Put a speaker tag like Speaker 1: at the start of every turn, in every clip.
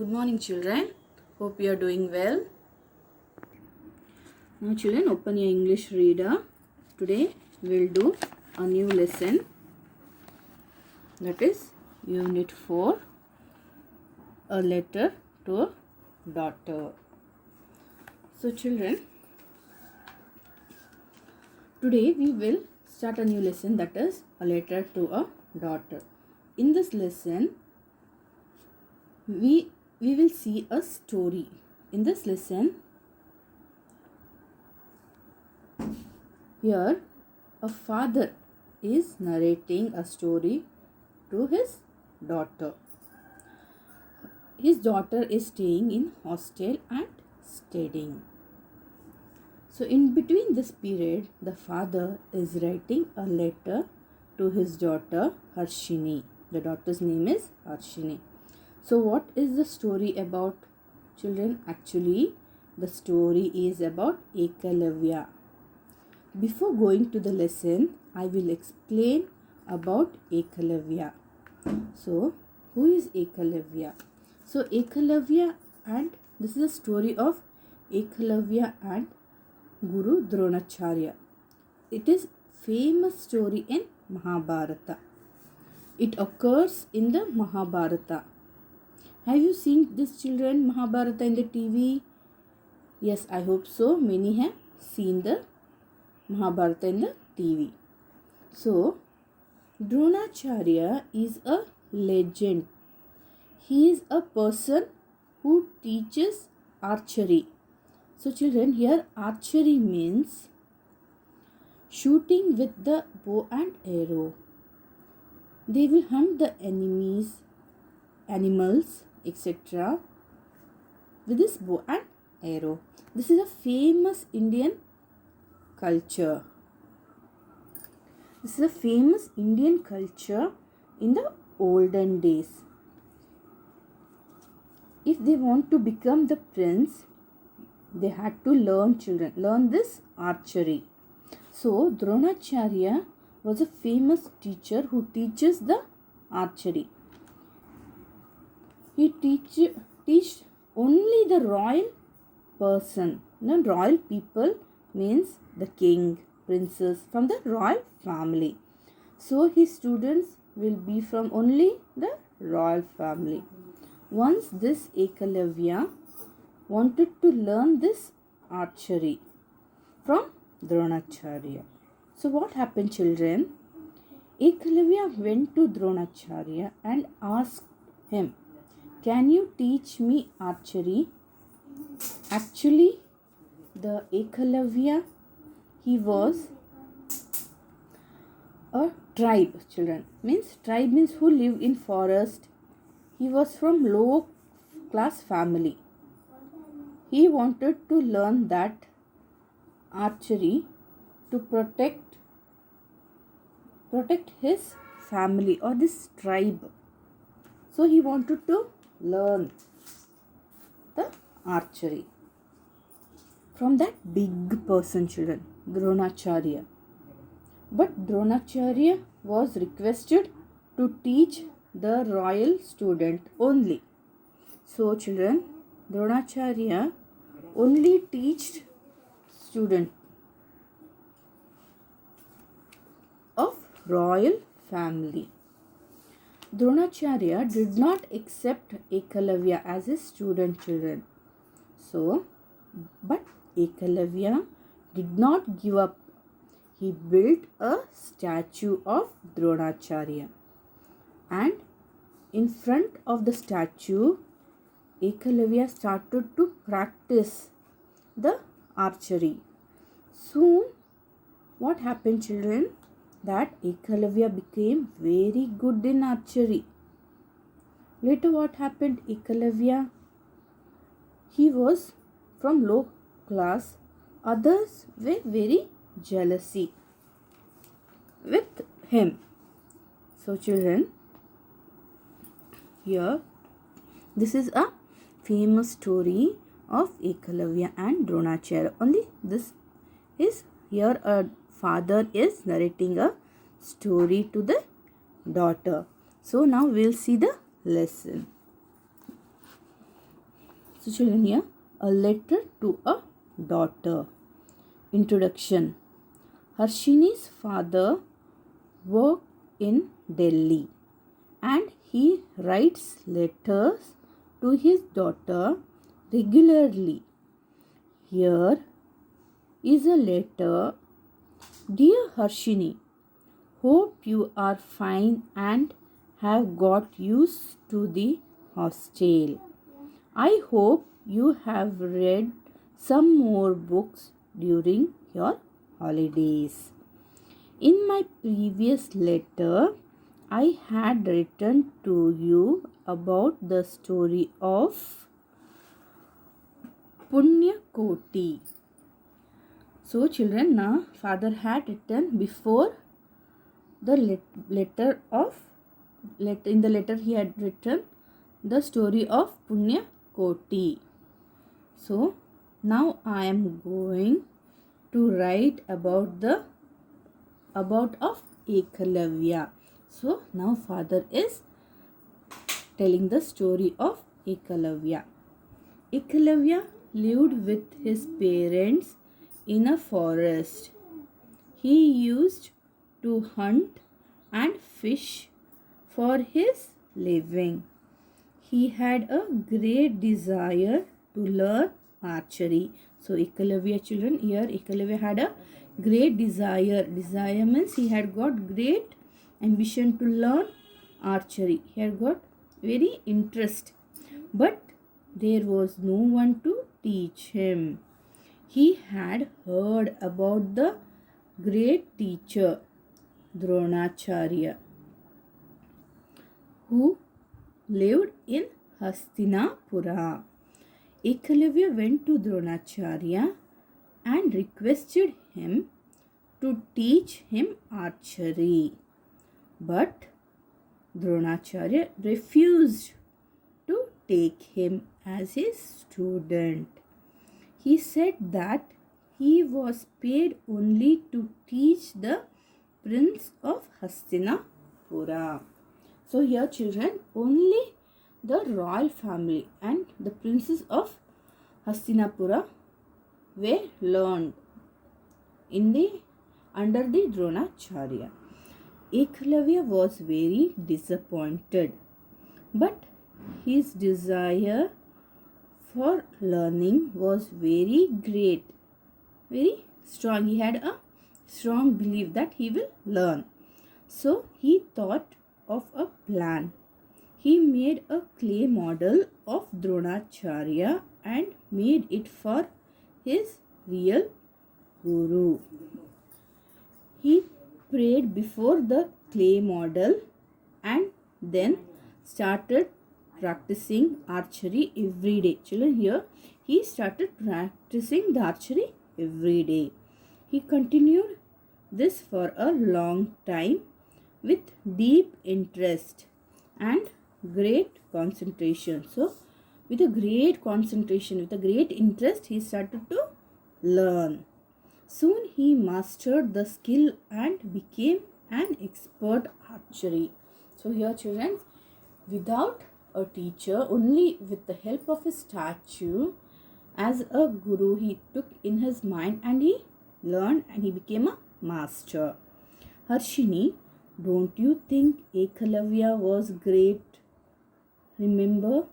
Speaker 1: Good morning, children. Hope you are doing well. Now, children, open your English reader. Today, we'll do a new lesson. That is Unit 4, A Letter to a Daughter. So, children, today we will start a new lesson, that is A Letter to a Daughter. In this lesson, we will see a story. In this lesson, here a father is narrating a story to his daughter. His daughter is staying in hostel and studying. So in between this period, the father is writing a letter to his daughter Harshini. The daughter's name is Harshini. So what is the story about, children? Actually, the story is about Ekalavya. Before going to the lesson, I will explain about Ekalavya. So, who is Ekalavya? So, Ekalavya, and this is a story of Ekalavya and Guru Dronacharya. It is famous story in Mahabharata. It occurs in the Mahabharata. Have you seen this, children, Mahabharata in the TV? Yes, I hope so. Many have seen the Mahabharata in the TV. So, Dronacharya is a legend. He is a person who teaches archery. So, children, here archery means shooting with the bow and arrow. They will hunt the enemies, animals, etc. with this bow and arrow. This is a famous Indian culture. This is a famous Indian culture in the olden days. If they want to become the prince, they had to learn this archery. So Dronacharya was a famous teacher who teaches the archery. He teach only the royal person. The royal people means the king, princess from the royal family. So his students will be from only the royal family. Once this Ekalavya wanted to learn this archery from Dronacharya. So what happened, children? Ekalavya went to Dronacharya and asked him, "Can you teach me archery?" Actually, the Ekalavya, he was a tribe, children. Tribe means who live in forest. He was from low class family. He wanted to learn that archery to protect his family or this tribe. So he wanted to learn the archery from that big person, children, Dronacharya. But Dronacharya was requested to teach the royal student only. So, children, Dronacharya only taught student of royal family. Dronacharya did not accept Ekalavya as his student, children. So, but Ekalavya did not give up. He built a statue of Dronacharya. And in front of the statue, Ekalavya started to practice the archery. Soon, what happened, children? That Ekalavya became very good in archery. Later what happened? Ekalavya, he was from low class. Others were very jealousy with him. So children, here this is a famous story of Ekalavya and Dronacharya. Only this is here a father is narrating a story to the daughter. So now we'll see the lesson. So children, here a letter to a daughter. Introduction. Harshini's father worked in Delhi and he writes letters to his daughter regularly. Here is a letter. Dear Harshini, hope you are fine and have got used to the hostel. I hope you have read some more books during your holidays. In my previous letter, I had written to you about the story of Punyakoti. So children, now father had written before the in the letter he had written the story of Punyakoti. So now I am going to write about of Ekalavya. So now father is telling the story of Ekalavya. Ekalavya lived with his parents in a forest. He used to hunt and fish for his living. He had a great desire to learn archery. So Ekalavya children, here Ekalavya had a great desire. Desire means he had got great ambition to learn archery. He had got very interest. But there was no one to teach him. He had heard about the great teacher Dronacharya, who lived in Hastinapura. Ekalavya went to Dronacharya and requested him to teach him archery. But Dronacharya refused to take him as his student. He said that he was paid only to teach the prince of Hastinapura. So here children, only the royal family and the princes of Hastinapura were learned under the Dronacharya. Ekalavya was very disappointed, but his desire for learning was very great, very strong. He had a strong belief that he will learn. So he thought of a plan. He made a clay model of Dronacharya and made it for his real guru. He prayed before the clay model and then started practicing archery every day. Children, here he started practicing the archery every day. He continued this for a long time with deep interest and great concentration. So with a great concentration, with a great interest, he started to learn. Soon he mastered the skill and became an expert archery. So here children, without a teacher, only with the help of a statue as a guru, he took in his mind and he learned and he became a master. Harshini, don't you think Ekalavya was great? Remember,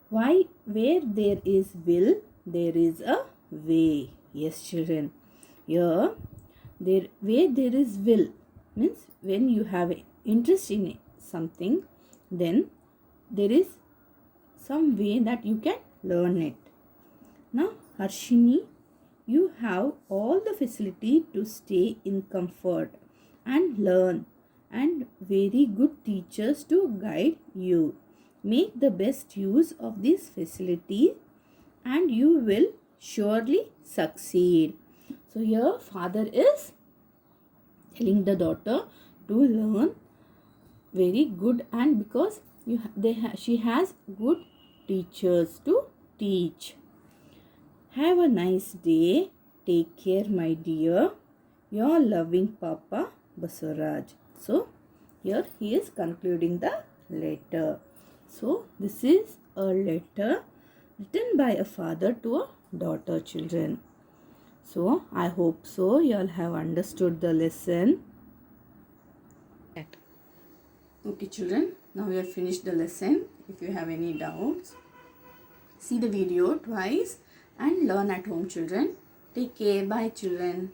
Speaker 1: where there is will, there is a way. Yes children, here where there is will means when you have interest in something, then there is some way that you can learn it. Now Harshini, you have all the facility to stay in comfort and learn, and very good teachers to guide you. Make the best use of this facility and you will surely succeed. So here father is telling the daughter to learn very good, and because she has good teachers to teach. Have a nice day. Take care, my dear. Your loving Papa Basuraj. So here he is concluding the letter. So this is a letter written by a father to a daughter, children. So I hope so you all have understood the lesson. Okay children, now we have finished the lesson. If you have any doubts, see the video twice and learn at home children. Take care. Bye children.